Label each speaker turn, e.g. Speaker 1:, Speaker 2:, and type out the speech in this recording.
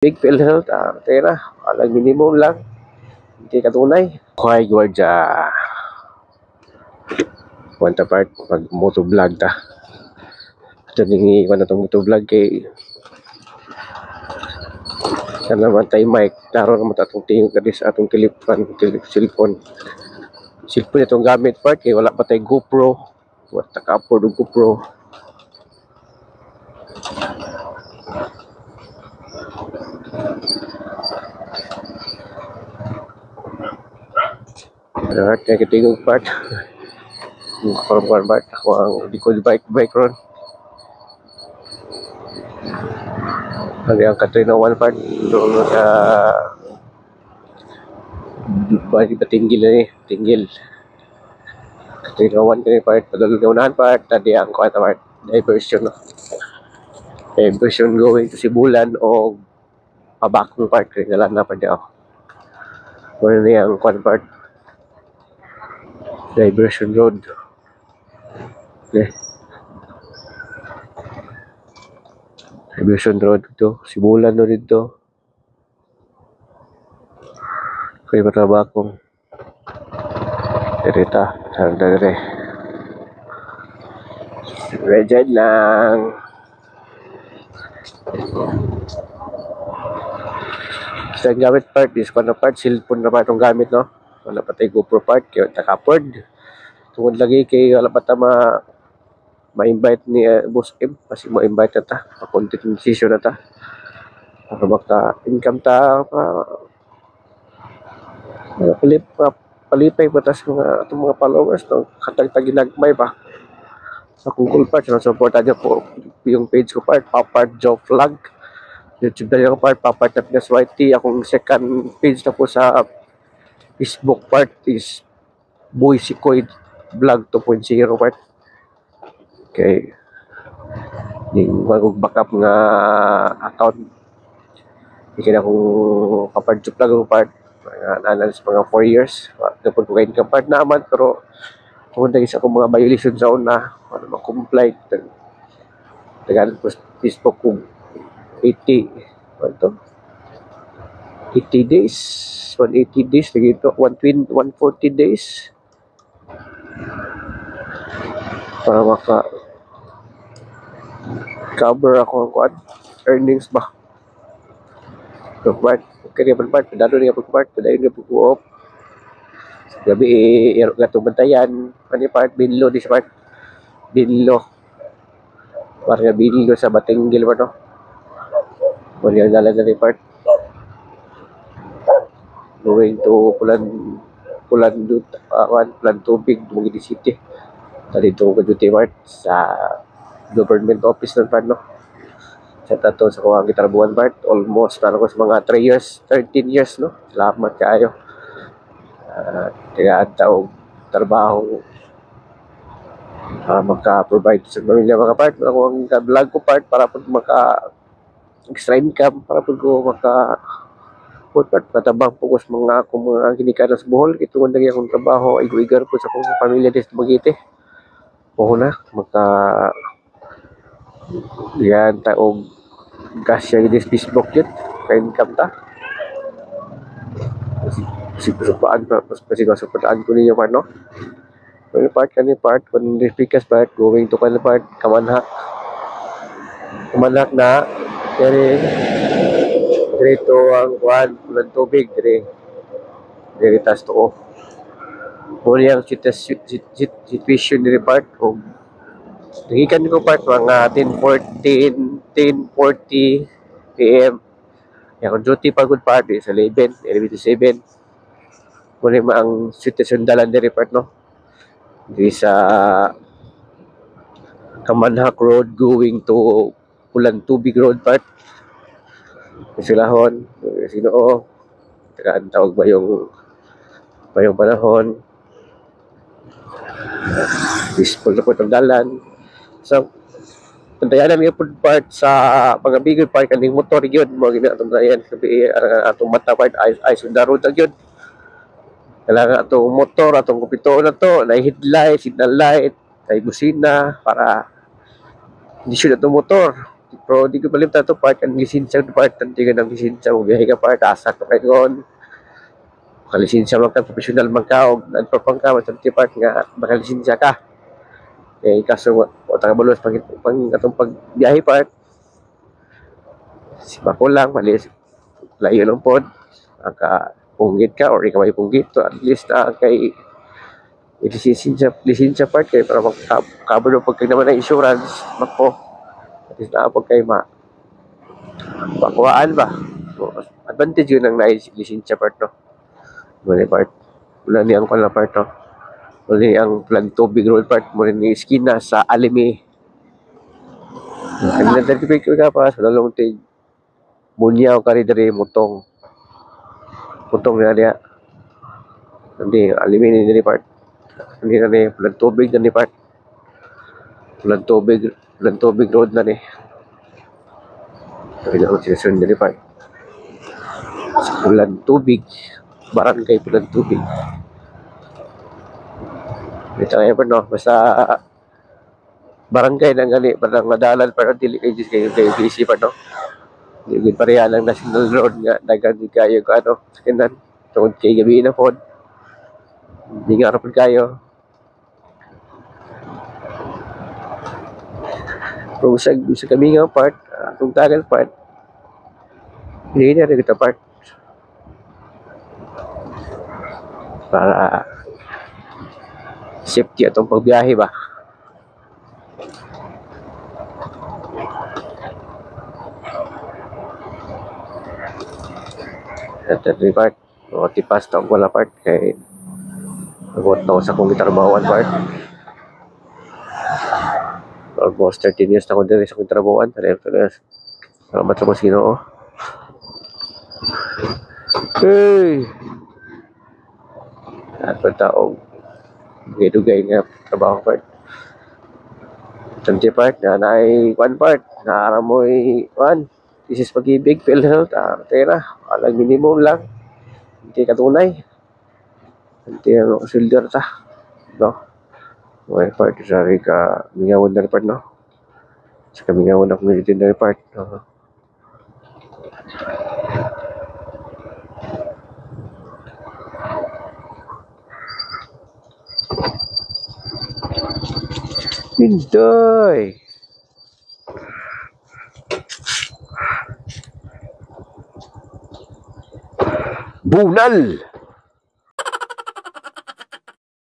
Speaker 1: Big PhilHealth, tayo na. Alang minimum lang. Hindi katunay. Kuhay gwardiya. Kwanta part, mag-motovlog ta. Ito nang iwan na itong motovlog kay yan naman tayo mic. Klaro naman itong tingin ka sa atong cellphone. Cellphone itong gamit part kay wala pa tayo GoPro. Wala taka-upload ng GoPro. Alright, kaya kitingog part. Korban part. Ako ang likod bike ron. Ano yung Katrina 1 part. Doon sa bali ba tinggil na eh. Tinggil. Katrina 1 kani part. Padulog na unahan part. Tadi ang kuwata part. Diversion no. Diversion going to Sibulan o pabakong part. Kaya nalang na pa di ako. Wala na yung kuwata part. Diversion road. Okay. Diversion road dito. Sibulan no dito. Kaya mataba akong direta. Sarang dire. Reged lang. Sa gamit part, this one na part, cellphone na pa itong gamit, no? Wala pa tayo GoPro part, kaya taka-upload. Tungod lagi kay wala pa ta ma-invite ni Boss M, kasi ma-invite na ta, pa-content decision na ta. Para maka-income ta, palipay pa ta sa itong mga followers, no? Katag-tag ginagmay pa. Sa Google part, supportan nyo po yung page ko part, Papart Joe Vlog. YouTube na yung part, Papart na Pinas YT. Akong second page na po sa Facebook part is Boy Sikoy Vlog 2.0 part. Okay. Yung mag-backup nga account. Hindi na akong Papart Joe Vlog part. Analyze mga 4 years. Dapat ko kayo part naman, pero kung nagis ako mga violation sa una, ano mag-comply. Tagaan po Facebook kung 80 days 180 days dito 140 days para maka cover ako ang earnings ba so part kaya part padalo niya part padayon niya pag-uop gabi gatong bantayan ano part binlo this part binlo para binlo sa Batinggil ba no. Wala yung dalaga ni part going to Pulan Tubig Dumaguete City dito ko duty part sa government office ng part no sa tato sa kuwang gitarbuan part almost na ako sa mga 3 years 13 years no salamat kayo tigaan taong trabaho para maka-provide sa pamilya mga part ako ang vlog ko part para pag extra income para pag ko patabang focus mga akong mga ginika sa Bohol itong lagi akong trabaho ay igar ko sa akong pamilya sa Dumaguete o na yan taong kasya this Facebook yun ka income ta supaan ko ninyo part no part kung Fikas part going to part Kamanhak na dito ang kuhan Pulan Tubig diri tas to muli ang situation ni part kung nagikan ko part mga 10:40 PM yung duty pagod part sa 11 to 7 muli ang situation dalan diri part no diri sa Kamanhak Road going to Pulan Tubig Road part silahon Sinoo tagaan tawag ba yung panahon peaceful na po itong dalan so pantayan namin yung part sa mga bigger part kaning motor yun mga ginatong dayan sabi atong mata part ay sundaro tag yun kailangan atong motor atong kupito na to na headlight signal light kay busina para hindi siya itong motor Pero di ko palimta to part, ang lisensya to part, ang tiga ng lisensya mo, biyahe ka part, asa ka kayo ngon. Makalisensya man ka, professional man ka, o nagpapang ka, masanti part nga, makalisensya ka. Eh, kaso, o taga balos, pang atong pagbiyahe part, si Bako lang, malis, layo ng pod, punggit ka, or ikaw may punggit, to at least kay lisensya part kay para mag-cover ng pagkag naman ng insurance, Bako. At least pag kayo makuhaan ba? So, advantage yun ng lisensya part, no? Muli part. Mula ni ang pala part, no? Muli ang plug tubig roll part. Muli ni skina sa alimi. Ang nag-certificate ko ka pa sa lalong tig bunyaw ka rin dari mutong. Mutong na niya. Hindi, alimi ni nili part. Hindi na ni plug tubig na ni part. Plug tubig road na ni. Hindi ako sinasun na ni part. Sa plug tubig. Barangay plug tubig. Ito nga pa, no? Basta barangay na gani, parang madalan, pero dili kayo busy pa, no? Hindi pareha lang national road nga, dagan di kayo ka, ano, sakinan. Tungkol kay gabi na po. Hindi nga rapod kayo. Kung sa kami nga part, kung tagal part, hindi na rin ito part. Para safety atong pagbiyahe ba. At every part, o tipas na wala part kay nagawat na ako sa kong gitarbawan part. Almost 13 years na ako din sa kong gitarbawan. Salamat sa mga Ginoo. Hey! At pagtaong dugay-dugay nga trabaho part. Tanti part na ay one part na aramoy one. This is pag-ibig, PhilHealth, tera, alang minimum lang. Hindi katunay. Hindi ano, silder ta. No? May part, sorry ka, mingawan na part, no? Sa kamingawan na community na part, no? Hinday! Bunal!